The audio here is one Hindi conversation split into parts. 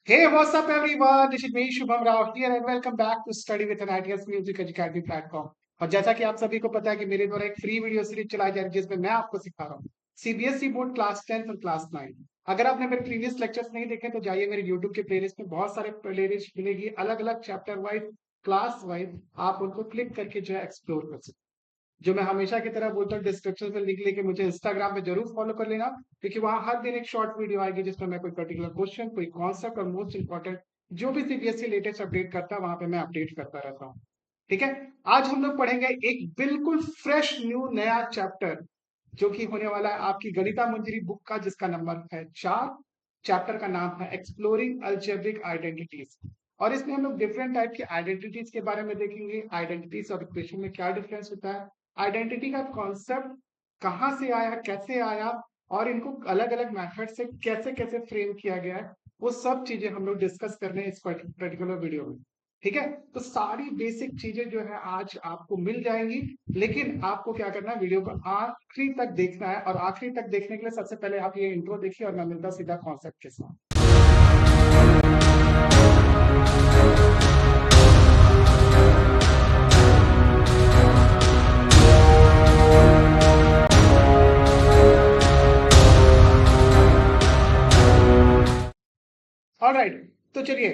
Hey, what's up, everyone? This is me, Shubham Rao here, and welcome back to Study with an ITS Music Academy platform. और जैसा कि आप सभी को पता है कि मेरे द्वारा एक फ्री वीडियो सीरीज चलाई जा रही है जिसमें मैं आपको सिखा रहा हूँ सीबीएसई बोर्ड क्लास 10 और क्लास 9। अगर आपने मेरे प्रीवियस लेक्चर्स नहीं देखे तो जाइए मेरे यूट्यूब के प्लेलिस्ट में बहुत सारे प्लेलिस्ट मिलेगी अलग अलग चैप्टर वाइज क्लास वाइज। आप उनको क्लिक करके जो है एक्सप्लोर कर सकते हैं। जो मैं हमेशा की तरह बोलता हूँ डिस्क्रिप्शन में लिख लेके मुझे इंस्टाग्राम पे जरूर फॉलो कर लेना, क्योंकि वहां हर दिन एक शॉर्ट वीडियो आएगी जिसमें मैं कोई पर्टिकुलर क्वेश्चन कोई कॉन्सेप्ट और मोस्ट इंपॉर्टेंट जो भी सीबीएसई लेटेस्ट अपडेट करता है वहां पे मैं अपडेट करता रहता हूँ। ठीक है। आज हम लोग पढ़ेंगे एक बिल्कुल फ्रेश न्यू नया चैप्टर जो कि होने वाला है आपकी गणिता मंजरी बुक का, जिसका नंबर है 4। चैप्टर का नाम है एक्सप्लोरिंग अल्जेब्रिक आइडेंटिटीज। और इसमें हम लोग डिफरेंट टाइप की आइडेंटिटीज के बारे में देखेंगे। आइडेंटिटीज और इक्वेशन में क्या डिफरेंस होता है, आइडेंटिटी का कॉन्सेप्ट कहाँ से आया, कैसे आया, और इनको अलग अलग मेथड से कैसे कैसे फ्रेम किया गया है, वो सब चीजें हम लोग डिस्कस कर रहे हैं इस पर्टिकुलर वीडियो में। ठीक है। तो सारी बेसिक चीजें जो है आज आपको मिल जाएंगी, लेकिन आपको क्या करना है, वीडियो को आखिरी तक देखना है। और आखिरी तक देखने के लिए सबसे पहले आप ये इंट्रो देखिए और मैं मिलता सीधा कॉन्सेप्ट के साथ। ऑलराइट, तो चलिए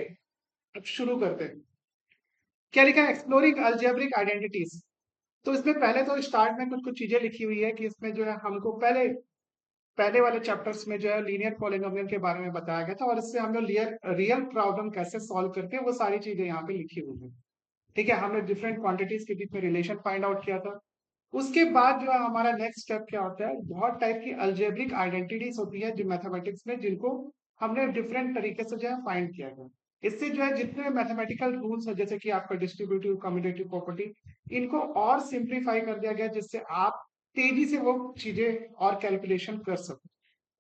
अब शुरू करते हैं। क्या लिखा है, एक्सप्लोरिंग अल्जेब्रिक आइडेंटिटीज। तो इसमें पहले तो स्टार्ट में कुछ कुछ चीजें लिखी हुई है कि इसमें जो है हमको पहले पहले वाले चैप्टर्स में जो है लीनियर पॉलिनोमियल के बारे में बताया गया था, और इससे हम लोग रियल प्रॉब्लम कैसे सॉल्व करते हैं वो सारी चीजें यहाँ पे लिखी हुई है। ठीक है। हमने डिफरेंट क्वांटिटीज के बीच में रिलेशन फाइंड आउट किया था। उसके बाद जो है हमारा नेक्स्ट स्टेप क्या होता है, बहुत टाइप की अल्जेब्रिक आइडेंटिटीज होती है जो मैथमेटिक्स में, जिनको हमने डिफरेंट तरीके से जो है फाइंड किया था। इससे जो है जितने मैथमेटिकल रूल्स है जैसे कि आपका डिस्ट्रीब्यूटिव कम्यूटेटिव प्रॉपर्टी, इनको और सिंप्लीफाई कर दिया गया जिससे आप तेजी से वो चीजें और कैलकुलेशन कर सको।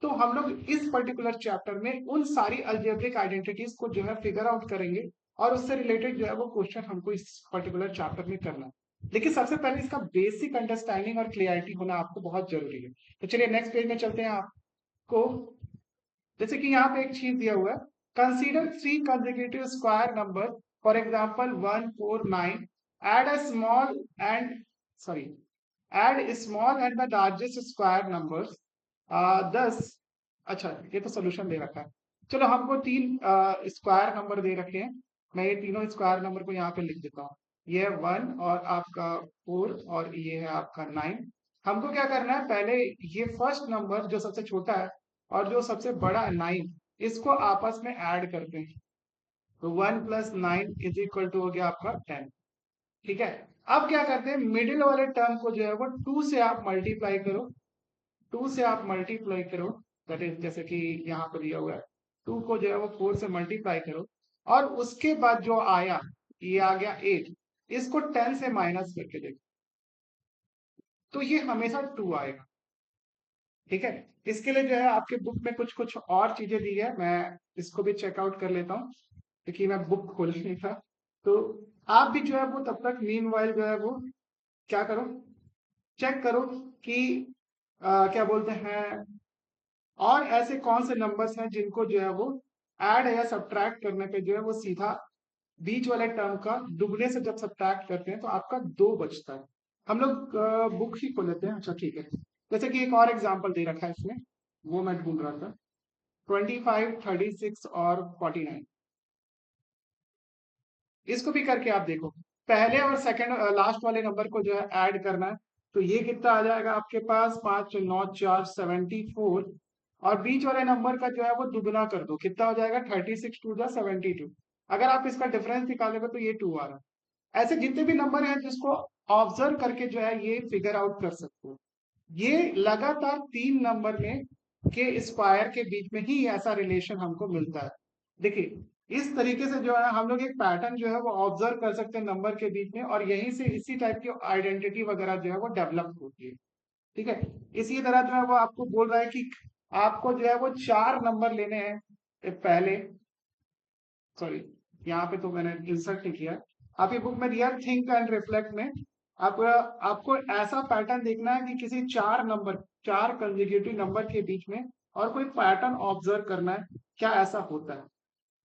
तो हम लोग इस पर्टिकुलर चैप्टर में उन सारी अल्जेब्रिक आइडेंटिटीज को जो है फिगर आउट करेंगे, और उससे रिलेटेड जो है वो क्वेश्चन हमको इस पर्टिकुलर चैप्टर में करना है। लेकिन सबसे पहले इसका बेसिक अंडरस्टैंडिंग और क्लियरिटी होना आपको बहुत जरूरी है। तो चलिए नेक्स्ट पेज में चलते हैं। आपको जैसे कि यहाँ पे एक चीज दिया हुआ है, consider three consecutive square number, for example 1, 4, 9, add a small and sorry add small and the largest square numbers 10। अच्छा, ये तो सोल्यूशन दे रखा है। चलो, हमको तीन स्क्वायर नंबर दे रखे हैं। मैं ये तीनों स्क्वायर नंबर को यहाँ पे लिख देता हूँ। ये है 1 और आपका 4 और ये है आपका 9। हमको क्या करना है, पहले ये फर्स्ट नंबर जो सबसे छोटा है और जो सबसे बड़ा है 9, इसको आपस में ऐड करते हैं। तो 1 + 9 = हो गया आपका 10। ठीक है। अब क्या करते हैं, मिडिल वाले टर्म को जो है वो 2 से आप मल्टीप्लाई करो। 2 से आप मल्टीप्लाई करो, दैट इज जैसे कि यहाँ पर दिया हुआ है, 2 को जो है वो 4 से मल्टीप्लाई करो। और उसके बाद जो आया, ये आ गया 8, इसको 10 से माइनस करके देखो तो ये हमेशा 2 आएगा। ठीक है। इसके लिए जो है आपके बुक में कुछ कुछ और चीजें दी है, मैं इसको भी चेकआउट कर लेता हूँ क्योंकि मैं बुक खोल नहीं था। तो आप भी जो है वो तब तक मीन वाइल जो है वो क्या करो, चेक करो कि क्या बोलते हैं, और ऐसे कौन से नंबर्स हैं जिनको जो है वो ऐड या सब्ट्रैक्ट करने पे जो है वो सीधा बीच वाले टर्म का दुगने से जब सब्ट्रैक्ट करते हैं तो आपका 2 बचता है। हम लोग बुक ही खोल लेते हैं। अच्छा ठीक है। जैसे कि एक और एग्जांपल दे रखा है इसमें, वो मैं ढूंढ रहा था। 25, 36 और 49, इसको भी करके आप देखो। पहले और सेकंड लास्ट वाले नंबर को जो है ऐड करना है। तो ये कितना आ जाएगा आपके पास, 5, 9, 4, 74। और बीच वाले नंबर का जो है वो दुगना कर दो, कितना हो जाएगा, 36 × 2 = 72। अगर आप इसका डिफरेंस निकालोगे तो ये 2 आ रहा है। ऐसे जितने भी नंबर हैं जिसको ऑब्जर्व करके जो है ये फिगर आउट कर सकते हो। ये लगातार 3 नंबर में के स्क्वायर के बीच में ही ऐसा रिलेशन हमको मिलता है। देखिए, इस तरीके से जो है हम लोग एक पैटर्न जो है वो ऑब्जर्व कर सकते हैं नंबर के बीच में, और यहीं से इसी टाइप की आइडेंटिटी वगैरह जो है वो डेवलप होती है। ठीक है। इसी तरह जो है वो आपको बोल रहा है कि आपको जो है वो 4 नंबर लेने हैं। पहले सॉरी, यहाँ पे तो मैंने इंसर्ट नहीं किया। आपकी बुक में दिया थिंक एंड रिफ्लेक्ट में, आपको आपको ऐसा पैटर्न देखना है कि किसी 4 कंसेक्यूटिव नंबर के बीच में और कोई पैटर्न ऑब्जर्व करना है, क्या ऐसा होता है।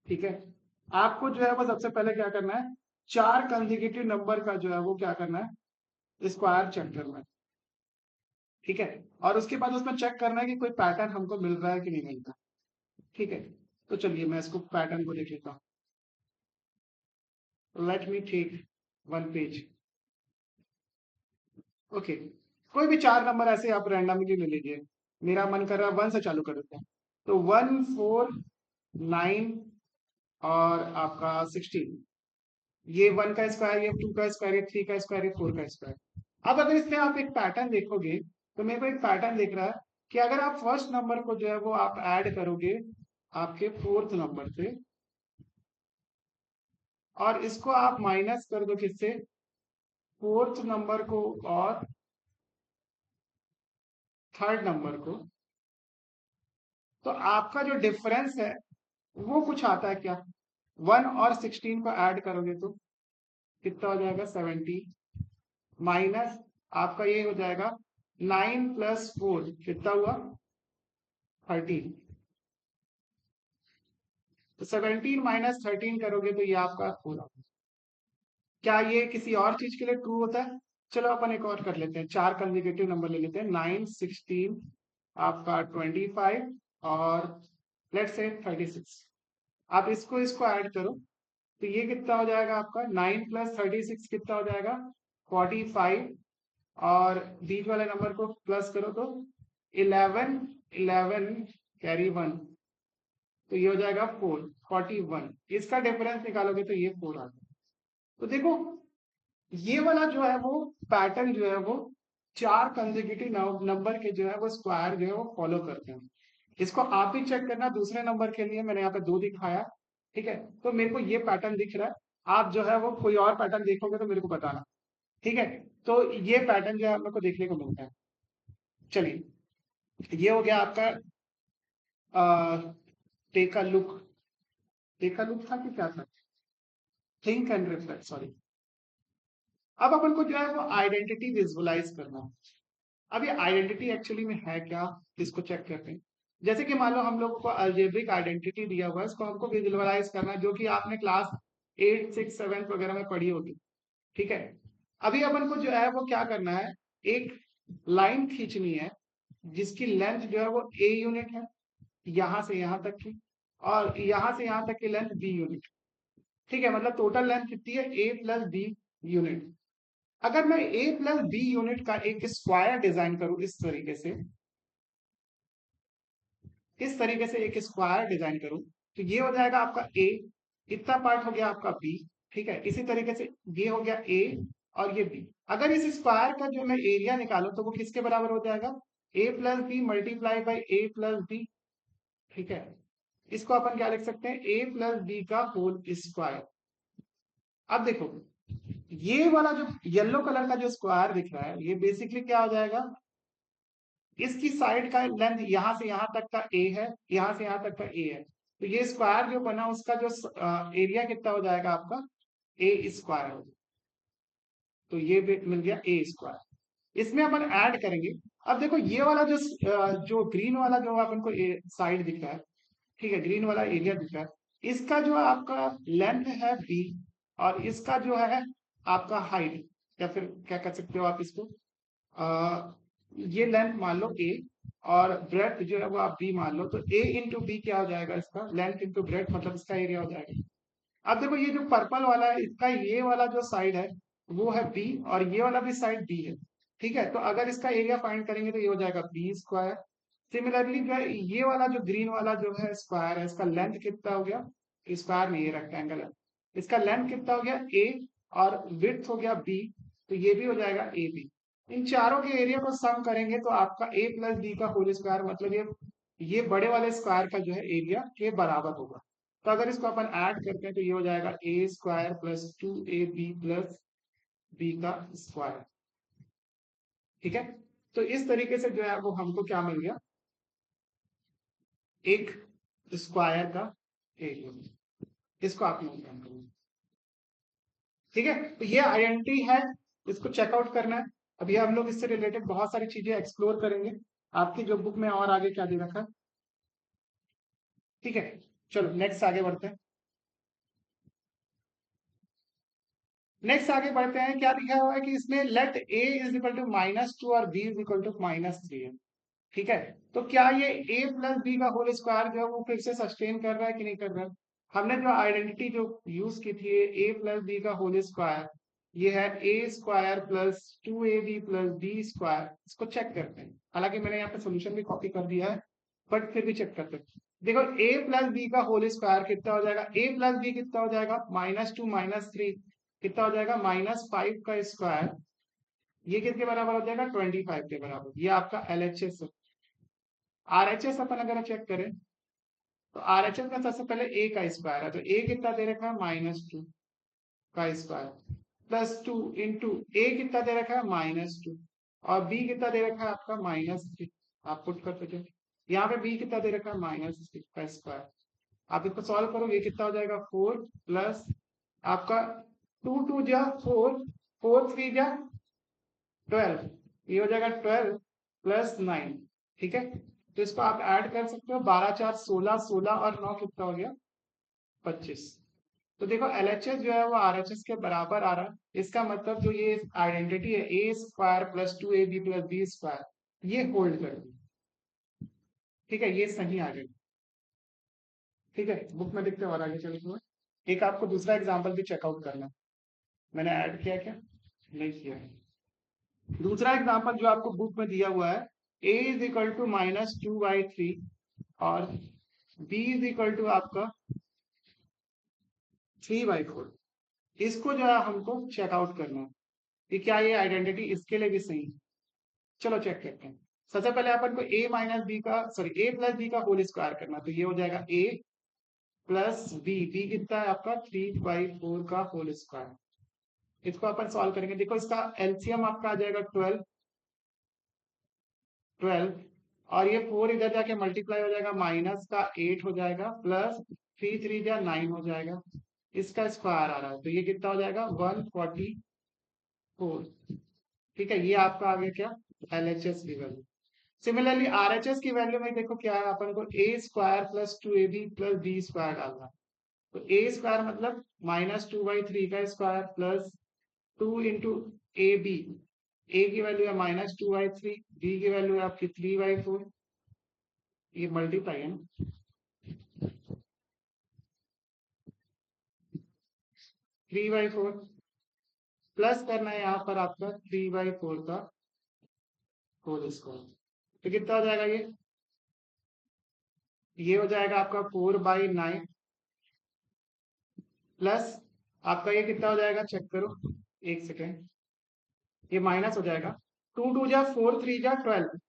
ठीक है, आपको जो है वो सबसे पहले क्या करना है, 4 कंसेक्यूटिव नंबर का जो है वो क्या करना है, स्क्वायर चेक करना है। ठीक है, और उसके बाद उसमें चेक करना है कि कोई पैटर्न हमको मिल रहा है कि नहीं मिलता। ठीक है, तो चलिए मैं इसको पैटर्न को देख लेता हूँ। Let me take one page. Okay, कोई भी 4 नंबर ऐसे आप रैंडमली ले लीजिए। मेरा मन कर रहा है 1 से चालू कर देते हैं। तो 1, 4, 9 और आपका 16। ये 1 का स्क्वायर, ये 2 का स्क्वायर, ये 3 का स्क्वायर, ये 4 का स्क्वायर। अब अगर इसमें आप एक पैटर्न देखोगे, तो मेरे को एक पैटर्न दिख रहा है कि अगर आप फर्स्ट नंबर को जो है वो आप ऐड करोगे आपके फोर्थ नंबर से, और इसको आप माइनस कर दो किससे, फोर्थ नंबर को और थर्ड नंबर को, तो आपका जो डिफरेंस है वो कुछ आता है क्या, 1 और 16 को ऐड करोगे तो कितना हो जाएगा, 70, माइनस आपका ये हो जाएगा 9 प्लस 4 कितना हुआ, 13। तो 17 माइनस 13 करोगे तो ये आपका होगा। क्या ये किसी और चीज के लिए ट्रू होता है? चलो अपन एक और कर लेते हैं, 4 कंसेक्यूटिव नंबर ले लेते हैं, 9, 16, आपका 25 और लेट्स से 36। आप इसको इसको ऐड करो तो ये कितना हो जाएगा आपका, 9 प्लस 36 कितना हो जाएगा, 45, और बीच वाले नंबर को प्लस करो तो 11, 11 कैरी 1, तो ये हो जाएगा 4, 41। इसका डिफरेंस निकालोगे तो ये 4 आ जाएगा। तो देखो, ये वाला जो है वो पैटर्न जो है वो 4 कंसेक्यूटिव नंबर के जो है वो स्क्वायर जो है वो फॉलो करते हैं। इसको आप ही चेक करना, दूसरे नंबर के लिए मैंने यहाँ पे 2 दिखाया। ठीक है, तो मेरे को ये पैटर्न दिख रहा है, आप जो है वो कोई और पैटर्न देखोगे तो मेरे को बताना। ठीक है, तो ये पैटर्न जो है हम लोग को देखने को मिलता है। चलिए, ये हो गया आपका take a look. Take a look था कि क्या था, थिंक एंड रिफ्लेक्ट, सॉरी। अब अपन को जो है वो आइडेंटिटी विजुअलाइज करना है। अब ये आइडेंटिटी एक्चुअली में है क्या, इसको चेक करते हैं। जैसे कि मान लो हम लोगों को अलजेब्रिक आइडेंटिटी दिया हुआ है, इसको हमको विजुअलाइज करना है, जो कि आपने क्लास 8, 6, 7 वगैरह में पढ़ी होगी। ठीक है, अभी अपन को जो है वो क्या करना है, एक लाइन खींचनी है जिसकी लेंथ जो है वो a यूनिट है, यहां से यहां तक की, और यहां से यहां तक की लेंथ b यूनिट। ठीक है, मतलब टोटल लेंथ कितनी है, a प्लस b यूनिट। अगर मैं a प्लस b यूनिट का एक स्क्वायर डिजाइन करूं इस तरीके से एक स्क्वायर डिजाइन करूं, तो ये हो जाएगा आपका a, इतना पार्ट हो गया आपका b। ठीक है, इसी तरीके से ये हो गया a और ये b। अगर इस स्क्वायर का जो मैं एरिया निकालूं तो वो किसके बराबर हो जाएगा, a plus b multiply by a plus b. ठीक है, इसको अपन क्या लिख सकते हैं, a प्लस बी का होल स्क्वायर। अब देखो, ये वाला जो येलो कलर का जो स्क्वायर दिख रहा है, ये बेसिकली क्या हो जाएगा, इसकी साइड का लेंथ यहां से यहां तक का a है, यहां से यहां तक का a है, तो ये स्क्वायर जो बना उसका जो एरिया कितना हो जाएगा आपका, a स्क्वायर हो जाएगा। तो ये भी मिल गया a स्क्वायर। इसमें अपन ऐड करेंगे। अब देखो, ये वाला जो ग्रीन वाला जो अपन को साइड दिख रहा है, ठीक है, ग्रीन वाला एरिया दिख रहा है, इसका जो आपका लेंथ है b, और इसका जो है आपका हाइट, या फिर क्या कर सकते हो आप इसको, ये लेंथ मान लो a, और ब्रेथ जो है वो आप b मान लो, तो a इंटू बी क्या हो जाएगा, इसका लेंथ इंटू ब्रेथ, मतलब इसका एरिया हो जाएगा। अब देखो, ये जो पर्पल वाला है, इसका ये वाला जो साइड है वो है b, और ये वाला भी साइड b है। ठीक है, तो अगर इसका एरिया फाइंड करेंगे तो ये हो जाएगा b स्क्वायर। सिमिलरली जो है, ये वाला जो ग्रीन वाला जो है स्क्वायर है, इसका लेंथ कितना हो गया, स्क्वायर नहीं, ये रेक्टेंगल है, इसका लेंथ कितना हो गया a, और विड्थ हो गया b, तो ये भी हो जाएगा ए बी। इन चारों के एरिया को सम करेंगे तो आपका a प्लस बी का होल स्क्वायर, मतलब ये बड़े वाले स्क्वायर का जो है एरिया के बराबर होगा। तो अगर इसको अपन ऐड करते हैं तो ये हो जाएगा a square plus 2ab plus B का स्क्वायर। ठीक है, तो इस तरीके से जो है वो हमको क्या मिल गया, एक स्क्वायर का एरिया। इसको आप नोट डाउन करेंगे। ठीक है, तो ये आइडेंटिटी है, इसको चेकआउट करना है। अभी हम लोग इससे रिलेटेड बहुत सारी चीजें एक्सप्लोर करेंगे, आपकी जो बुक में और आगे क्या दे रखा है। ठीक है, चलो नेक्स्ट आगे बढ़ते हैं। नेक्स्ट आगे बढ़ते हैं, क्या लिखा हुआ है कि इसमें let a is equal to -2 और बी इज इक्वल टू -3 है। ठीक है, तो क्या ये a प्लस बी का होल स्क्वायर जो है वो फिर से सस्टेन कर रहा है कि नहीं कर रहा है? हमने जो आइडेंटिटी जो यूज की थी a प्लस बी का होल स्क्वायर, ये है a square plus 2ab plus B square. इसको चेक करते हैं, हालांकि मैंने यहाँ पे सोल्यूशन भी कॉपी कर दिया है, बट फिर भी चेक करते हैं। देखो a प्लस बी का होल स्क्वायर कितना हो जाएगा, a प्लस बी कितना हो जाएगा, -2 -3 कितना हो जाएगा, -5 का स्क्वायर। ये किसके बराबर हो जाएगा, 25 के बराबर। ये आपका LHS है। RHS अपन अगर चेक करें तो RHS में सबसे पहले a का स्क्वायर है, तो a कितना दे रखा है, -2 का स्क्वायर प्लस 2 इंटू a कितना दे रखा है, -2 और b कितना दे रखा है आपका, -3। आप पुट कर सकते, यहाँ पे b कितना दे रखा है, -6 का स्क्वायर। आप इसको सॉल्व करो, ये कितना हो जाएगा, 4 प्लस आपका 2 2 जा 4, 4 3 जा 12, ये हो जाएगा 12 प्लस 9। ठीक है, तो इसको आप ऐड कर सकते हो, 12 4 16, 16 और 9 कितना हो गया, 25। तो देखो LHS जो है वो RHS के बराबर आ रहा है। इसका मतलब जो ये आइडेंटिटी है a square plus 2ab plus B square, ये होल्ड कर रही है। ठीक है, ये सही आ गई। ठीक है, बुक में देखते हैं और आगे चलते हुए। एक आपको दूसरा एग्जाम्पल भी चेकआउट करना है। मैंने ऐड किया क्या, नहीं किया है। दूसरा एग्जाम्पल जो आपको बुक में दिया हुआ है, a इज इक्वल टू -2/3 और b इज इक्वल टू आपका 3/4। इसको जो है हमको चेकआउट करना है कि क्या ये आइडेंटिटी इसके लिए भी सही है। चलो चेक करते हैं। सबसे पहले अपन को a प्लस बी का होल स्क्वायर करना, तो ये हो जाएगा a प्लस बी कितना है आपका, 3/4 का होल स्क्वायर। इसको अपन सॉल्व करेंगे, देखो इसका एलसीएम आपका आ जाएगा 12 और ये 4 इधर जाके मल्टीप्लाई हो जाएगा, माइनस का 8 हो जाएगा प्लस 3 3 जा 9 हो जाएगा। इसका स्क्वायर आ रहा है, तो ये कितना हो जाएगा, 144। ठीक है, ये आपका आ गया क्या, LHS की वैल्यू। सिमिलरली RHS की वैल्यू में देखो क्या है, अपन को a square plus 2ab plus B square डालना है। तो a स्क्वायर मतलब -2/3 का square plus 2 into ab, a की वैल्यू है -2/3, b की वैल्यू है आपकी 3/4। ये मल्टीप्लाई है ना, 3/4 प्लस करना है यहाँ पर आपका 3/4 का होल स्क्वायर। तो कितना हो जाएगा ये हो जाएगा आपका 4/9 प्लस आपका ये कितना हो जाएगा, चेक करो एक सेकेंड, ये माइनस हो जाएगा। 2 2 जा 4, 3 जा 12,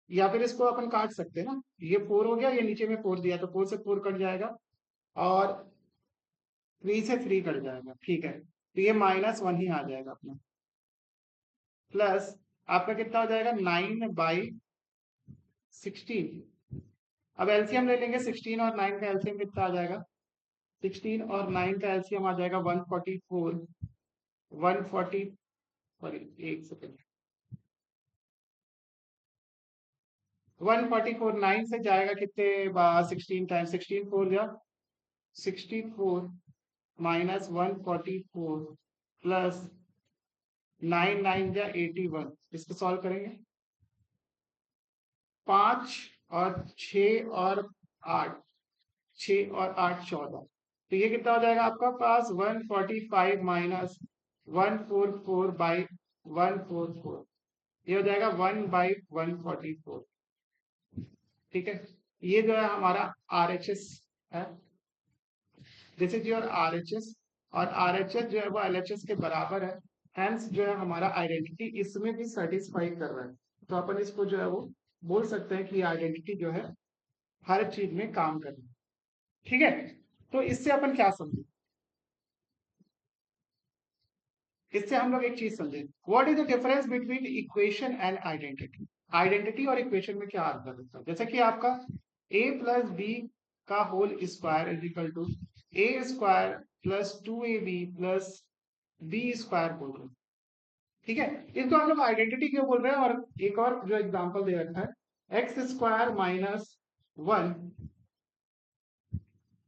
या फिर इसको अपन काट सकते हैं ना, ये 4 हो गया, ये नीचे में 4 दिया तो 4 से 4 कट जाएगा और 3 से 3 कट जाएगा। ठीक है, तो ये -1 ही आ जाएगा अपना, प्लस आपका कितना हो जाएगा, 9/16। अब एलसीएम ले लेंगे, 16 और 9 का एलसीएम कितना आ जाएगा, 16 और 9 का एलसीएम आ जाएगा 144। 140, सॉरी एक सेकेंड, 144 9 से जाएगा कितने, 16 टाइम 16 4 जा 64 -144 प्लस 9 9 जा 81। इसको सॉल्व करेंगे, 5 और 6 और 8, 6 और 8 14। तो ये कितना हो जाएगा आपका पास, 145 -144/144। ये हो जाएगा 1/144। ठीक है, ये जो है हमारा RHS है, दिस इज योर RHS। और RHS जो है वो LHS के बराबर है, हेंस जो है हमारा आइडेंटिटी इसमें भी सेटिस्फाई कर रहा है। तो अपन इसको जो है वो बोल सकते हैं कि आइडेंटिटी जो है हर चीज में काम कर रही है। ठीक है, तो इससे अपन क्या समझे, इससे हम लोग एक चीज समझे, what is the difference between equation and identity. Identity और इक्वेशन में क्या अंतर होता है, जैसे कि आपका a प्लस बी का whole square is equal to a square plus 2ab plus B square बोल रहे हैं। ठीक है, इसको हम लोग आइडेंटिटी क्यों बोल रहे हैं, और एक और जो एग्जांपल दे रखा है, x square -1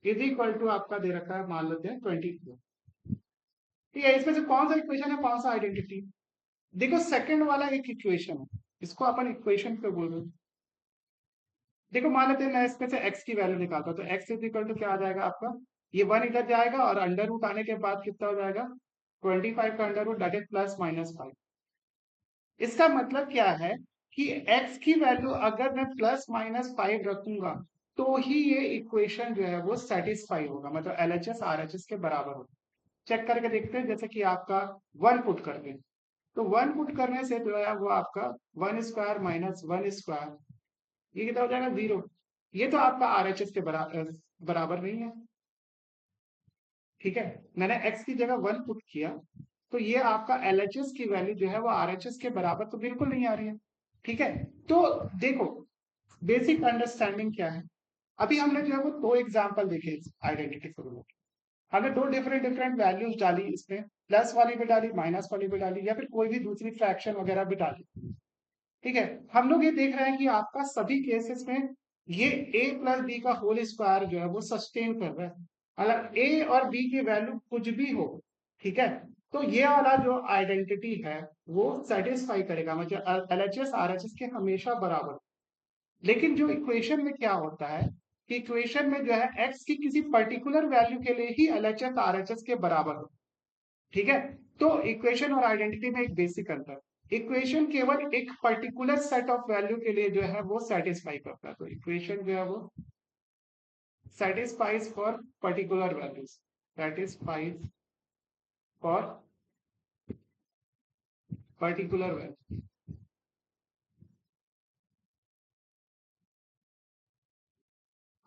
is equal to आपका दे रखा है, मान लेते हैं 24। ठीक है, इसमें से कौन सा इक्वेशन है, कौन सा आइडेंटिटी? देखो सेकंड वाला एक इक्वेशन है, इसको अपन इक्वेशन पे बोल रहे हैं। देखो मान लेते हैं मैं इसमें से x की वैल्यू निकालता हूँ, तो x इज इक्वल टू क्या आ जाएगा आपका, ये 1 इधर जाएगा और अंडर रूट आने के बाद कितना हो जाएगा, 25 का under root, that is plus minus 5। इसका मतलब क्या है कि x की वैल्यू अगर मैं प्लस माइनस 5 रखूंगा तो ही ये इक्वेशन जो है वो सेटिस्फाई होगा, मतलब LHS RHS के बराबर होगा। चेक करके देखते हैं, जैसे कि आपका 1 पुट करते हैं, तो 1 पुट करने से जो है वो आपका 1 स्क्वायर माइनस 1 स्क्वायर, ये कितना हो जाएगा, 0। ये तो आपका RHS के बराबर नहीं है। ठीक है, मैंने x की जगह 1 पुट किया, तो ये आपका LHS की वैल्यू जो है वो RHS के बराबर तो बिल्कुल नहीं आ रही है। ठीक है, तो देखो बेसिक अंडरस्टैंडिंग क्या है, अभी हमने जो है वो दो एग्जांपल देखे आइडेंटिटी फॉर्मूले के। हमने दो डिफरेंट डिफरेंट वैल्यूज डाली इसमें, प्लस वाली भी डाली, माइनस वाली भी डाली, या फिर कोई भी दूसरी फ्रैक्शन वगैरह भी डाली। ठीक है, हम लोग ये देख रहे हैं कि आपका सभी केसेस में ये a प्लस बी का होल स्क्वायर जो है वो सस्टेन कर रहा है, अगर a और b की वैल्यू कुछ भी हो। ठीक है, तो ये वाला जो आइडेंटिटी है वो सेटिस्फाई करेगा, मतलब LHS RHS के हमेशा बराबर। लेकिन जो इक्वेशन में क्या होता है कि इक्वेशन में जो है x की किसी पर्टिकुलर वैल्यू के लिए ही LHS RHS के बराबर हो। ठीक है, तो इक्वेशन और आइडेंटिटी में एक बेसिक अंतर, इक्वेशन केवल एक पर्टिकुलर सेट ऑफ वैल्यू के लिए जो है वो सेटिस्फाई करता है, तो इक्वेशन जो है वो satisfies for particular values, satisfies for particular value,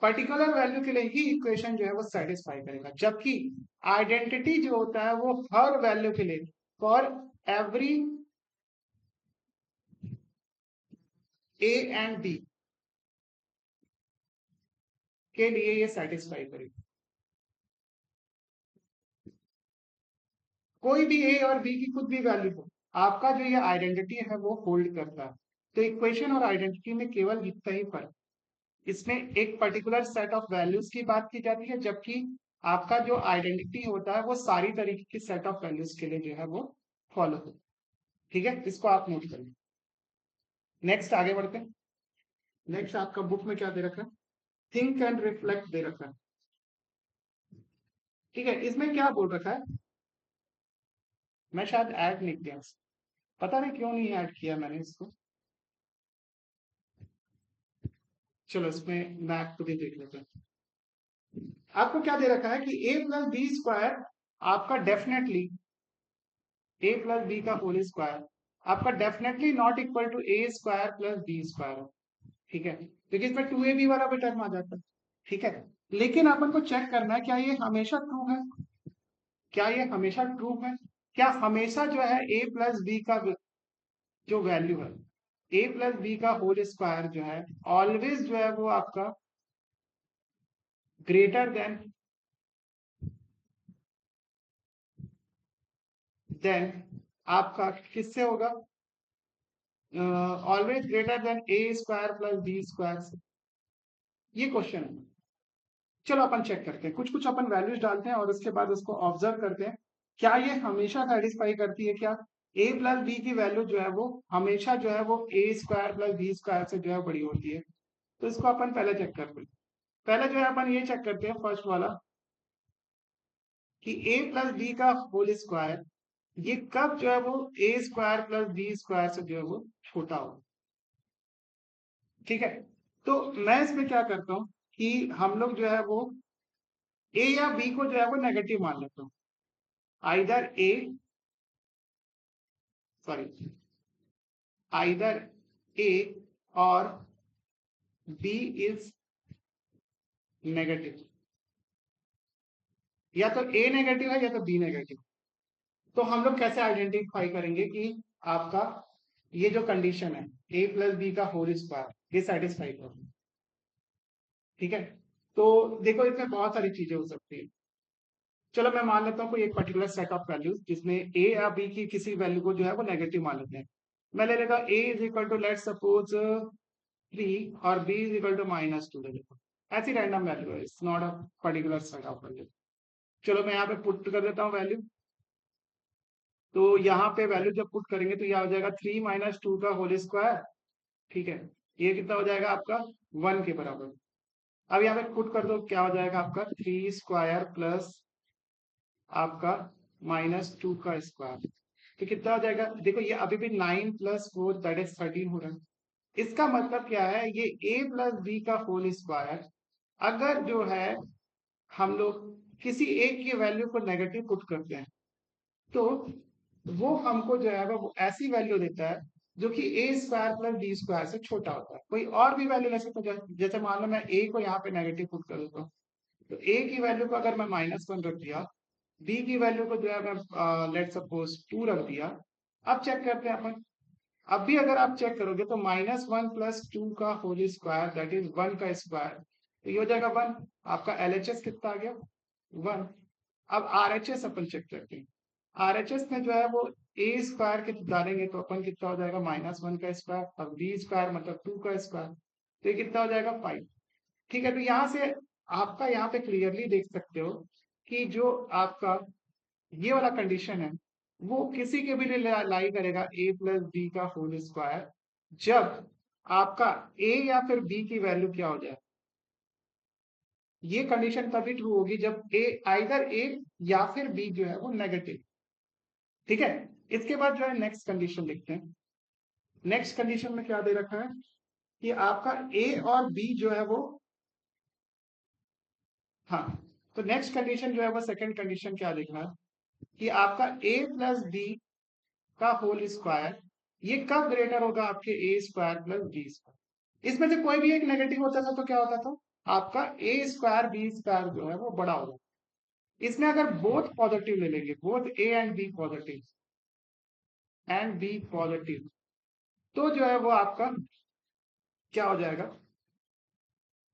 particular value के लिए ही इक्वेशन जो है वो सेटिस्फाई करेगा, जबकि आइडेंटिटी जो होता है वो हर वैल्यू के लिए, for every a and b के लिए ये सेटिस्फाई करेगा। कोई भी ए और बी की कुछ भी वैल्यू हो, आपका जो ये आइडेंटिटी है वो होल्ड करता है। तो इक्वेशन और आइडेंटिटी में केवल इतना ही फर्क, इसमें एक पर्टिकुलर सेट ऑफ वैल्यूज की बात की जाती है, जबकि आपका जो आइडेंटिटी होता है वो सारी तरीके की सेट ऑफ वैल्यूज के लिए जो है वो फॉलो होता है। ठीक है, इसको आप नोट करिए। नेक्स्ट आगे बढ़ते हैं। नेक्स्ट आपका बुक में क्या दे रखा है, थिंक एंड रिफ्लेक्ट दे रखा है। ठीक है, इसमें क्या बोल रखा है, मैं शायद ऐड नहीं किया, पता नहीं क्यों नहीं ऐड किया मैंने इसको। चलो इसमें मैं खुद ही देख लेता हूँ। आपको क्या दे रखा है कि ए प्लस बी स्क्वायर आपका डेफिनेटली, ए प्लस बी का होल स्क्वायर आपका definitely not equal to a square plus B square. ठीक है, देखिए इसमें 2ab वाला भी टर्म आ जाता है। ठीक है, लेकिन अपन को चेक करना है क्या ये हमेशा ट्रू है, क्या ये हमेशा ट्रू है, क्या हमेशा जो है ए प्लस बी का जो वैल्यू है, ए प्लस बी का होल स्क्वायर जो है ऑलवेज जो है वो आपका ग्रेटर देन आपका किससे होगा, ऑलवेज ग्रेटर देन ए स्क्वायर प्लस बी स्क्वायर से, ये क्वेश्चन है। चलो अपन चेक करते हैं, कुछ कुछ अपन वैल्यूज डालते हैं और उसके बाद उसको ऑब्जर्व करते हैं, क्या ये हमेशा सेटिस्फाई करती है, क्या ए प्लस बी की वैल्यू जो है वो हमेशा जो है वो ए स्क्वायर प्लस बी स्क्वायर से जो है बड़ी होती है। तो इसको अपन पहले चेक करते हैं। पहले जो है अपन ये चेक करते हैं फर्स्ट वाला, कि ए प्लस बी का होल स्क्वायर ये कब जो है वो ए स्क्वायर प्लस बी स्क्वायर से जो है वो छोटा हो। ठीक है, तो मैं इसमें क्या करता हूँ कि हम लोग जो है वो ए या बी को जो है वो नेगेटिव मान लेता हूँ, आइदर ए, सॉरी, आइदर ए और बी इज नेगेटिव, या तो ए नेगेटिव है या तो बी नेगेटिव। तो हम लोग कैसे आइडेंटिफाई करेंगे कि आपका ये जो कंडीशन है ए प्लस बी का होल स्क्वायर ये सेटिस्फाई कर, ठीक है, तो देखो इसमें बहुत सारी चीजें हो सकती है। चलो मैं मान लेता हूँ कोई एक पर्टिकुलर सेट ऑफ वैल्यूज जिसमें ए या बी की किसी वैल्यू को जो है वो नेगेटिव मान लेते हैं। मैं ले लेता हूँ A is equal to let suppose 3 और बी इज इक्वल टू -2 ले लेता हूँ, ऐसी रैंडम वैल्यू है, it's not a particular set of value. चलो मैं यहाँ पे पुट कर देता हूँ वैल्यू, तो यहाँ पे वैल्यू जब पुट करेंगे तो यह हो जाएगा 3 - 2 का होल स्क्वायर। ठीक है, ये कितना हो जाएगा आपका 1 के बराबर। अब यहाँ पे पुट कर दो, क्या हो जाएगा आपका 3 स्क्वायर प्लस आपका -2 का स्क्वायर। तो कितना हो जाएगा, देखो ये अभी भी 9 + 4 दैट इज 13 हो रहा है। इसका मतलब क्या है, ये a प्लस बी का होल स्क्वायर अगर जो है हम लोग किसी एक की वैल्यू को नेगेटिव पुट करते हैं तो वो हमको जो है वो ऐसी वैल्यू देता है जो कि a square plus B square से छोटा होता है। कोई और भी वैल्यू ले सकता हूँ, जैसे मान लो मैं a को यहाँ पे नेगेटिव पुट कर देता हूँ, तो a की वैल्यू को अगर मैं -1 रख दिया, b की वैल्यू को जो है मैं लेट सपोज 2 रख दिया। अब चेक करते हैं अपन। अब भी अगर आप चेक करोगे तो -1 + 2 का होल स्क्वायर दैट इज 1 का स्क्वायर, तो ये हो जाएगा 1। आपका LHS कितना आ गया 1। अब RHS अपन चेक करते हैं। RHS में जो है वो a स्क्वायर के डालेंगे तो अपन कितना हो जाएगा -1 का स्क्वायर, अब b स्क्वायर मतलब 2 का स्क्वायर, तो ये कितना हो जाएगा 5। ठीक है, तो यहाँ से आपका यहाँ पे क्लियरली देख सकते हो कि जो आपका ये वाला कंडीशन है वो किसी के भी लिए लाई करेगा a प्लस बी का होल स्क्वायर, जब आपका a या फिर b की वैल्यू क्या हो जाए। ये कंडीशन तभी ट्रू होगी जब a आइदर a या फिर b जो है वो नेगेटिव। ठीक है, इसके बाद जो है नेक्स्ट कंडीशन लिखते हैं। नेक्स्ट कंडीशन में क्या दे रखा है कि आपका a और b जो है वो, हाँ, तो नेक्स्ट कंडीशन जो है वो सेकंड कंडीशन क्या लिखना है कि आपका a प्लस बी का होल स्क्वायर ये कब ग्रेटर होगा आपके a square plus B square. इसमें से कोई भी एक नेगेटिव होता था तो क्या होता था, आपका a स्क्वायर बी स्क्वायर जो है वो बड़ा होगा। इसमें अगर बोथ पॉजिटिव ले लेंगे, both a and b positive, तो जो है वो आपका क्या हो जाएगा,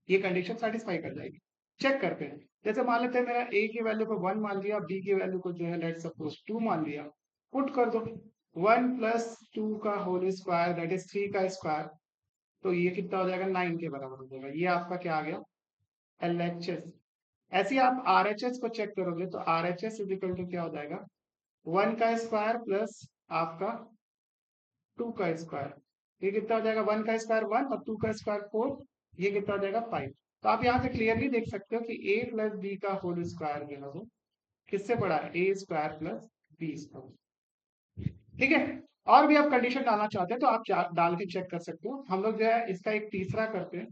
ये कंडीशन सेटिस्फाई कर जाएगी। चेक करते हैं, जैसे मान लेते हैं मेरा a की वैल्यू को 1 मान लिया, b की वैल्यू को जो है लेट सपोज 2 मान लिया। पुट कर दो 1 + 2 का होल स्क्वायर दैट इज 3 का स्क्वायर, तो ये कितना हो जाएगा 9 के बराबर हो जाएगा। ये आपका क्या आ गया LHS। ऐसे ही आप RHS को चेक करोगे तो RHS इज इक्वल टू क्या हो जाएगा 1 का स्क्वायर प्लस आपका 2 का स्क्वायर। ये कितना हो जाएगा 1 का स्क्वायर 1 और 2 का स्क्वायर 4, ये कितना हो जाएगा 5। तो आप यहाँ से क्लियरली देख सकते हो कि a प्लस बी का होल स्क्वायर जो है वो किससे बड़ा है, a square plus B square. ठीक है, और भी आप कंडीशन डालना चाहते हैं तो आप डाल के चेक कर सकते हो। हम लोग जो है इसका एक तीसरा करते हैं।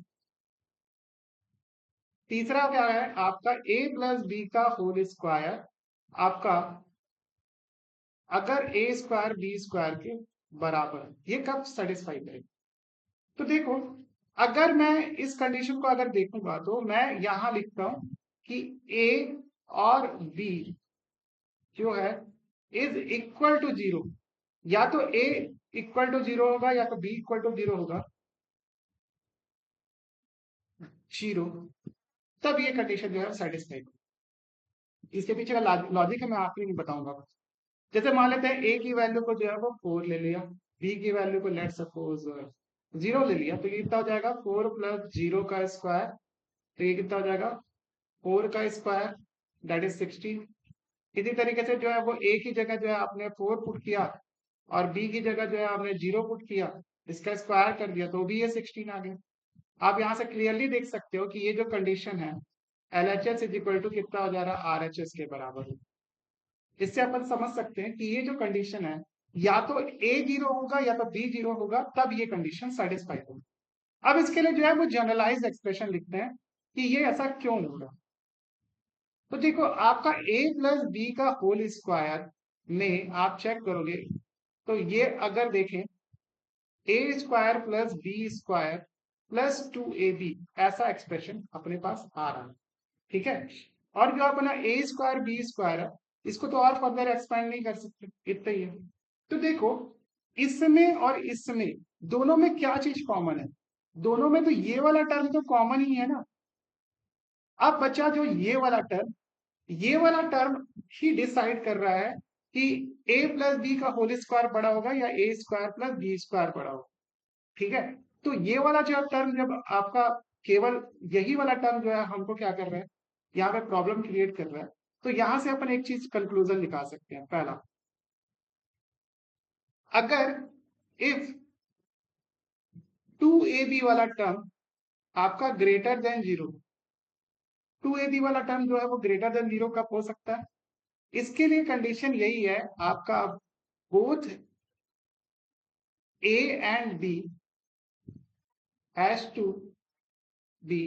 तीसरा क्या है आपका a प्लस बी का होल स्क्वायर आपका अगर a स्क्वायर बी स्क्वायर के बराबर है, ये कब सेटिस्फाई करेगा। तो देखो, अगर मैं इस कंडीशन को अगर देखूंगा तो मैं यहां लिखता हूं कि a और b जो है इज इक्वल टू 0। या तो a इक्वल टू 0 होगा या तो b इक्वल टू 0 होगा, 0, तब ये कंडीशन जो है सेटिस्फाई। इसके पीछे का लॉजिक है मैं आखिरी में बताऊंगा। जैसे मान लेते हैं a की वैल्यू को जो है वो 4 ले लिया, b की वैल्यू को लेट सपोज 0 ले लिया, तो ये कितना हो जाएगा 4 + 0 का स्क्वायर, तो ये कितना हो जाएगा 4 का स्क्वायर दैट इज 16। इसी तरीके से जो है वो a की जगह जो है आपने 4 पुट किया और b की जगह जो है आपने 0 पुट किया, इसका स्क्वायर कर दिया तो भी ये 16 आ गया। आप यहाँ से क्लियरली देख सकते हो कि ये जो कंडीशन है LHS इज इक्वल टू कितना हो जा रहा है RHS के बराबर। इससे अपन समझ सकते हैं कि ये जो कंडीशन है या तो a 0 होगा या तो b 0 होगा, तब ये कंडीशन सेटिस्फाई होगी। अब इसके लिए जो है वो जनरलाइज एक्सप्रेशन लिखते हैं कि ये ऐसा क्यों होगा। तो देखो, आपका a प्लस बी का होल स्क्वायर में आप चेक करोगे तो ये अगर देखें a square plus B square plus 2ab ऐसा एक्सप्रेशन अपने पास आ रहा है। ठीक है, और जो अपना a स्क्वायर बी स्क्वायर है इसको तो और फर्दर एक्सपेंड नहीं कर सकते, इतना ही है। तो देखो, इसमें और इसमें दोनों में क्या चीज कॉमन है, दोनों में तो ये वाला टर्म तो कॉमन ही है ना। अब बचा जो ये वाला टर्म, ये वाला टर्म ही डिसाइड कर रहा है कि a प्लस बी का होल स्क्वायर बड़ा होगा या a square plus B square बड़ा होगा। ठीक है, तो ये वाला जो टर्म जब आपका केवल यही वाला टर्म जो है हमको क्या कर रहा है, यहाँ पे प्रॉब्लम क्रिएट कर रहा है, तो यहां से अपन एक चीज कंक्लूजन निकाल सकते हैं। पहला, अगर इफ 2ab वाला टर्म आपका ग्रेटर देन 0, 2ab वाला टर्म जो है वो ग्रेटर देन 0 कब हो सकता है? इसके लिए कंडीशन यही है आपका, both a and b has to be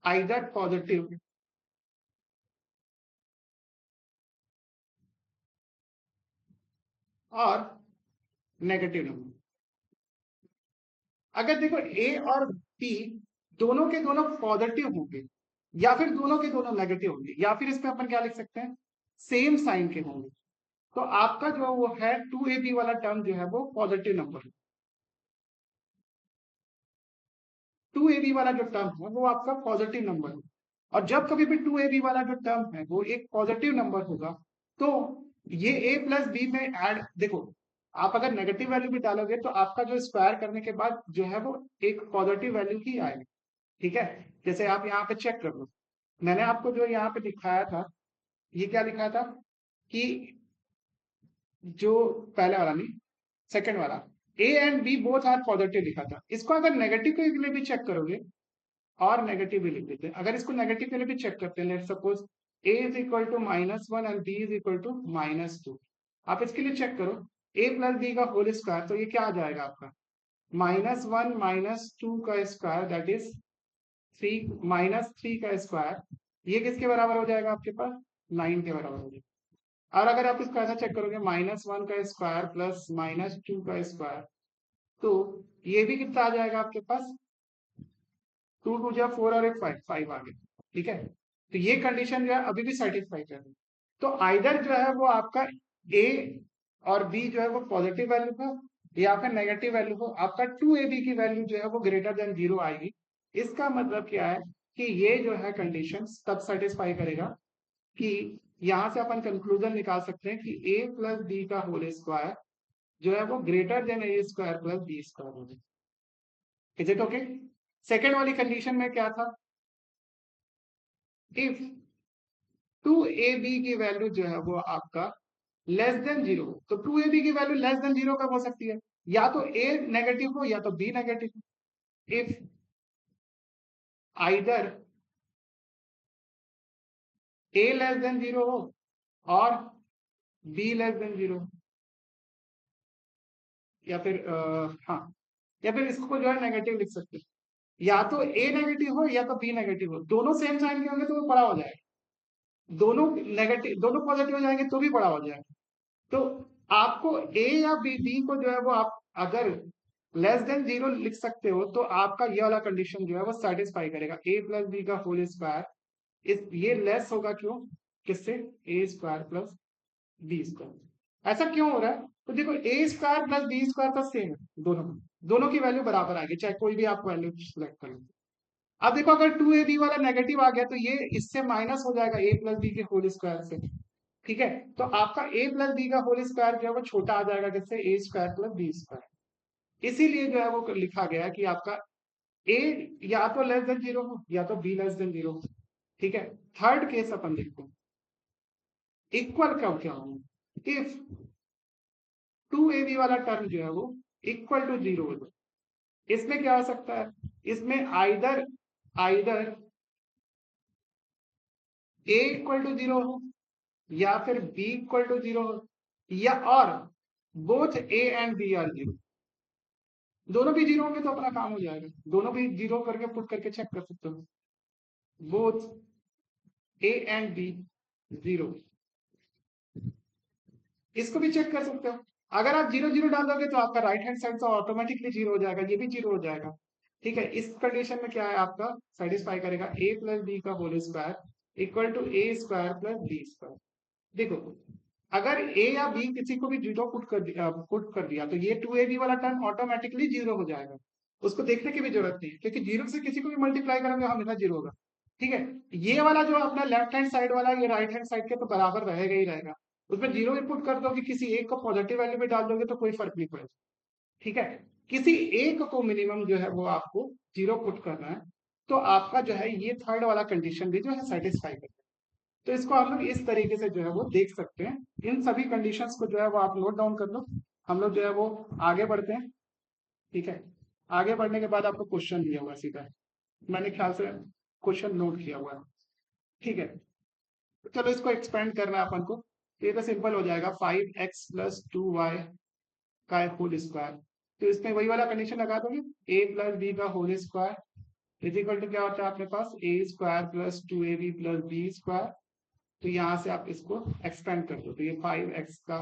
either positive और नेगेटिव नंबर। अगर देखो ए और बी दोनों के दोनों पॉजिटिव होंगे या फिर दोनों के दोनों नेगेटिव होंगे या फिर इसमें अपन क्या लिख सकते हैं, सेम साइन के होंगे, तो आपका जो वो है 2ab वाला टर्म जो है वो पॉजिटिव नंबर है। 2ab वाला जो टर्म है वो आपका पॉजिटिव नंबर है। और जब कभी भी 2ab वाला जो टर्म है वो एक पॉजिटिव नंबर होगा, तो ये a प्लस बी में ऐड, देखो आप अगर नेगेटिव वैल्यू भी डालोगे तो आपका जो स्क्वायर करने के बाद जो है वो एक पॉजिटिव वैल्यू ही आएगी। ठीक है, जैसे आप यहाँ पे चेक कर लो, मैंने आपको जो यहाँ पे दिखाया था, ये क्या लिखा था कि जो पहले वाला नहीं, सेकंड वाला, a and b both are positive लिखा था। इसको अगर नेगेटिव के लिए भी चेक करोगे और नेगेटिव भी लिख देते हैं। अगर इसको नेगेटिव के लिए भी चेक करते हैं, let suppose a is equal to -1 and b is equal to -2, आप इसके लिए चेक करो a प्लस बी का होल स्क्वायर, तो ये क्या आ जाएगा आपका -1 -2 का स्क्वायर, दैट इज 3, -3 का स्क्वायर, ये किसके बराबर हो जाएगा आपके पास, 9 के बराबर हो जाएगा। और अगर आप इसको ऐसा चेक करोगे -1 का स्क्वायर प्लस -2 का स्क्वायर, तो ये भी कितना आ जाएगा आपके पास, 2 2 जा 4 और एक 5 5 आ गया। ठीक है, तो ये कंडीशन जो है अभी भी सेटिस्फाई कर रही है। तो आइदर जो है वो आपका ए और बी जो है वो पॉजिटिव वैल्यू हो या फिर नेगेटिव वैल्यू हो, आपका 2ab की वैल्यू जो है वो ग्रेटर देन 0 आएगी। इसका मतलब क्या है कि ये जो है कंडीशन तब सेटिस्फाई करेगा कि यहां से अपन कंक्लूजन निकाल सकते हैं कि a प्लस बी का होल स्क्वायर जो है वो ग्रेटर देन ए स्क्वायर प्लस बी स्क्वायर हो जाए। Is it okay? सेकेंड वाली कंडीशन में क्या था, इफ 2ab की वैल्यू जो है वो आपका लेस देन 0, तो 2ab की वैल्यू लेस देन 0 कब हो सकती है, या तो a नेगेटिव हो या तो b नेगेटिव हो। If either a less than 0 हो और b लेस देन 0, या फिर हाँ, या फिर इसको जो है नेगेटिव लिख सकते हैं, या तो a नेगेटिव हो या तो b नेगेटिव हो, दोनों सेम साइन के होंगे तो वो बड़ा हो जाएगा, दोनों नेगेटिव दोनों पॉजिटिव हो जाएंगे तो भी बड़ा हो जाएगा। तो आपको ए या बी को जो है वो आप अगर लेस देन 0 लिख सकते हो तो आपका ये वाला कंडीशन जो है वो सेटिस्फाई करेगा, ए प्लस बी का होल स्क्वायर, इस ये लेस होगा क्यों, किससे, ए स्क्वायर प्लस बी स्क्वायर। ऐसा क्यों हो रहा है, तो देखो ए स्क्वायर प्लस बी स्क्वायर तो सेम है, दोनों की वैल्यू बराबर आएगी, चाहे कोई भी आप वैल्यू सिलेक्ट कर लो। अब देखो अगर 2ab वाला नेगेटिव आ गया तो ये इससे माइनस हो जाएगा ए प्लस बी के होल स्क्वायर से। ठीक है, तो आपका a प्लस बी का होल स्क्वायर जो है वो छोटा आ जाएगा, जिससे ए स्क्वायर प्लस बी स्क्वायर। इसीलिए जो है वो लिखा गया है कि आपका a या तो लेस देन 0 हो या तो b लेस देन 0 हो। ठीक है, थर्ड केस अपन देखते हैं, इक्वल कब क्या होगा, इफ 2ab वाला टर्म जो है वो इक्वल टू 0 हो जाए। इसमें क्या हो सकता है, इसमें either either a equal to 0 हो या फिर b इक्वल टू 0 हो, या और both a and b are 0, दोनों भी 0 होंगे तो अपना काम हो जाएगा, दोनों भी 0 करके पुट करके चेक कर सकते हो, बोथ a एंड b 0, इसको भी चेक कर सकते हो। अगर आप 0 0 डाल दोगे तो आपका राइट हैंड साइड तो ऑटोमेटिकली 0 हो जाएगा, ये भी 0 हो जाएगा। ठीक है, इस कंडीशन में क्या है आपका सेटिस्फाई करेगा a प्लस बी का whole square equal to a square plus B square. देखो अगर a या b किसी को भी 0 पुट कर दिया तो ये 2ab वाला टर्म ऑटोमेटिकली 0 हो जाएगा, उसको देखने की भी जरूरत नहीं है, क्योंकि 0 से किसी को भी मल्टीप्लाई करेंगे हमेशा 0 होगा। ठीक है, ये वाला जो अपना लेफ्ट हैंड साइड वाला ये राइट हैंड साइड के तो बराबर रहेगा ही रहेगा, उसमें 0 भी पुट कर दोगे, किसी एक को पॉजिटिव वैल्यू में डाल दोगे तो कोई फर्क नहीं पड़ेगा। ठीक है, किसी एक को मिनिमम जो है वो आपको 0 पुट करना है, तो आपका जो है ये थर्ड वाला कंडीशन भी जो है सेटिस्फाई करता है। तो इसको हम लोग इस तरीके से जो है वो देख सकते हैं। इन सभी कंडीशंस को जो है वो आप नोट डाउन कर लो। हम लोग जो है वो आगे बढ़ते हैं। ठीक है, आगे बढ़ने के बाद आपको क्वेश्चन दिया हुआ सीधा, मैंने ख्याल से क्वेश्चन नोट किया हुआ है। ठीक है, तो चलो इसको एक्सपेंड करना है अपन को। तो ये तो सिंपल हो जाएगा, 5x प्लस 2y का होल स्क्वायर। तो इसमें वही वाला कंडीशन लगा दोगे, a प्लस बी का whole square is equal to क्या होता है आपके पास, A square plus 2ab plus B square. तो यहाँ से आप इसको एक्सपेंड कर दो, तो ये 5x का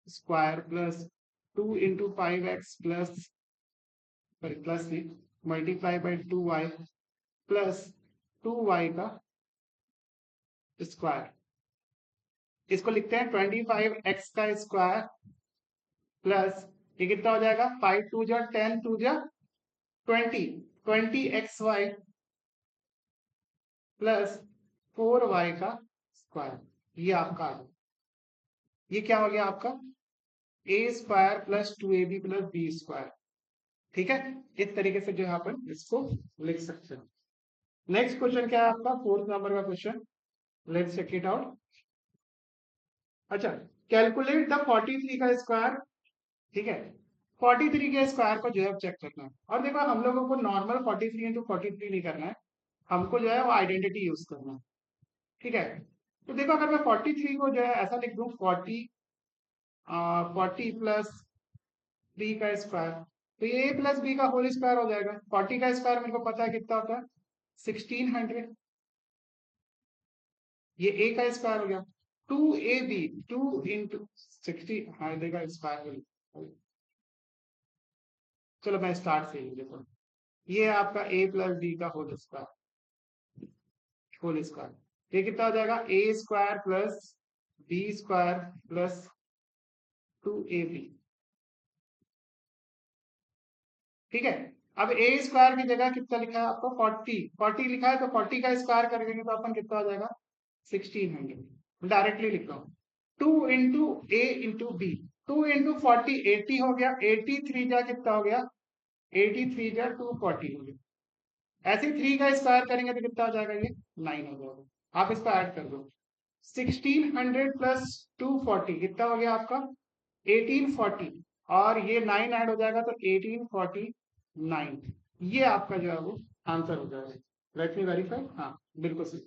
square plus 2 into 5x plus sorry plus नहीं, multiply by 2y plus 2y का स्क्वायर। इसको लिखते हैं 25x का स्क्वायर प्लस ये कितना हो जाएगा, 5 2 जा 10 2 जा 20, 20xy प्लस 4y का स्क्वायर। ये आपका आ गया। ये क्या हो गया आपका, a square plus 2ab plus B square. ठीक है, इस तरीके से जो है अपन इसको लिख सकते हैं। नेक्स्ट क्वेश्चन क्या है आपका, 4th नंबर का question, let's check it out. अच्छा, कैलकुलेट द 43 का स्क्वायर। ठीक है, 43 के स्क्वायर को जो है चेक करना है। और देखो हम लोगों को नॉर्मल 43 इंटू 43 नहीं करना है, हमको जो है वो आइडेंटिटी यूज करना है। ठीक है, तो देखो अगर मैं 43 को जो है ऐसा लिख दूं, 40 प्लस 3 का स्क्वायर, तो ये a प्लस बी का होल स्क्वायर हो जाएगा। 40 का स्क्वायर मेरे को पता है कितना होता है, 1600। ये a का स्क्वायर हो गया, 2ab 2 इंटू 60, हाँ देगा स्क्वायर। चलो मैं स्टार्ट से ही देखो, ये आपका a प्लस बी का होल स्क्वायर, ये कितना हो जाएगा, a square plus B square plus 2ab। ठीक है, अब a स्क्वायर की जगह कितना लिखा है आपको, 40 लिखा है, तो 40 का स्क्वायर कर देंगे तो अपन कितना हो जाएगा, 1600। डायरेक्टली लिख रहा हूँ, 2 इंटू ए इंटू बी, 2 इंटू 40 80 हो गया, 83 जा कितना हो गया, 83 जा 240 हो गया। ऐसे 3 का स्क्वायर करेंगे तो कितना हो जाएगा, ये 9 हो जाएगा। आप इसको ऐड कर दो, 1600 प्लस 240 कितना हो गया आपका, 1840, और ये 9 ऐड हो जाएगा तो 1849। ये आपका जो है वो आंसर हो जाएगा। लेट मी वेरीफाई, हाँ बिल्कुल सही,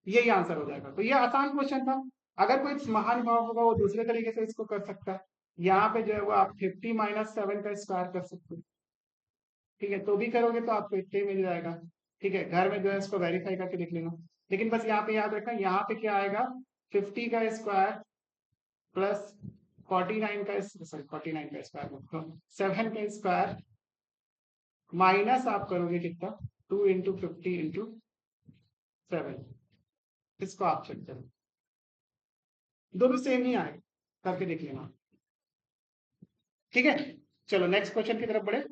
यही आंसर हो जाएगा। तो ये आसान क्वेश्चन था। अगर कोई महान भाव होगा वो दूसरे तरीके से इसको कर सकता है। यहाँ पे जो है वो आप 50 माइनस 7 का स्क्वायर कर सकते हो। ठीक है, तो भी करोगे तो आपको इतने मिल जाएगा। ठीक है, घर में जो है इसको वेरीफाई करके लिख लेना। लेकिन बस यहाँ पे याद रखना, यहाँ पे क्या आएगा, 50 का स्क्वायर प्लस 49 का, सॉरी 49 का स्क्वायर 7 का स्क्वायर माइनस आप करोगे कितना, 2 इंटू 50 इंटू 7। इसको आप चेक करो, दोनों सेम ही आए, करके देख लेना। ठीक है, चलो नेक्स्ट क्वेश्चन की तरफ बढ़े।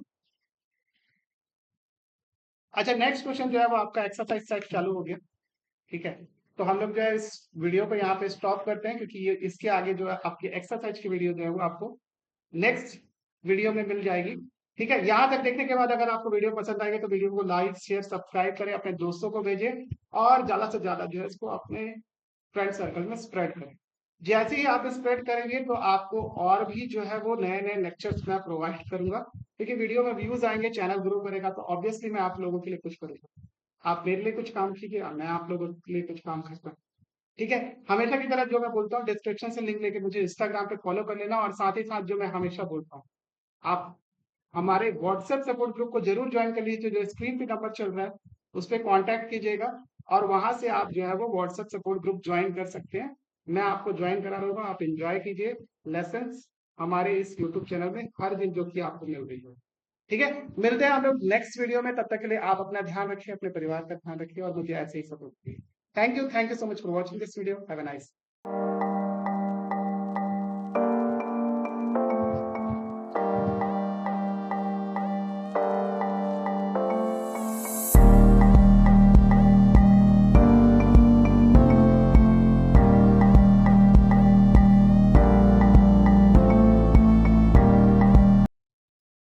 अच्छा, नेक्स्ट क्वेश्चन जो है वो आपका एक्सरसाइज सेट चालू हो गया। ठीक है, तो हम लोग जो है इस वीडियो को यहाँ पे स्टॉप करते हैं, क्योंकि ये इसके आगे जो है आपकी एक्सरसाइज की वीडियो जो है वो आपको नेक्स्ट वीडियो में मिल जाएगी। ठीक है, यहाँ तक देखने के बाद अगर आपको वीडियो पसंद आएगी तो वीडियो को लाइक शेयर सब्सक्राइब करें, अपने दोस्तों को भेजें, और ज्यादा से ज्यादा जो है इसको अपने फ्रेंड सर्कल में स्प्रेड करें। जैसे ही आप स्प्रेड करेंगे तो आपको और भी जो है वो नए नए लेक्चर्स मैं प्रोवाइड करूंगा, क्योंकि वीडियो में व्यूज आएंगे, चैनल ग्रो करेगा, तो ऑब्वियसली मैं आप लोगों के लिए कुछ करूंगा। आप मेरे लिए कुछ काम कीजिए, मैं आप लोगों के लिए कुछ काम करता हूँ। ठीक है, हमेशा की तरह जो मैं बोलता हूँ, डिस्क्रिप्शन से लिंक लेके मुझे इंस्टाग्राम पे फॉलो कर लेना, और साथ ही साथ जो मैं हमेशा बोलता हूँ, आप हमारे व्हाट्सएप सपोर्ट ग्रुप को जरूर ज्वाइन कर लीजिए, जो स्क्रीन पे नंबर चल रहा है उस पर कॉन्टैक्ट कीजिएगा, और वहां से आप जो है वो व्हाट्सएप सपोर्ट ग्रुप ज्वाइन कर सकते हैं। मैं आपको ज्वाइन करा दूंगा, आप एंजॉय कीजिए लेसन्स हमारे इस यूट्यूब चैनल में हर दिन जो कि आपको मिल रही है। ठीक है, मिलते हैं हम लोग नेक्स्ट वीडियो में, तब तक के लिए आप अपना ध्यान रखिए, अपने परिवार का ध्यान रखिए, और मुझे ऐसे ही सपोर्ट कीजिए। Thank you so much for watching this video. Have a nice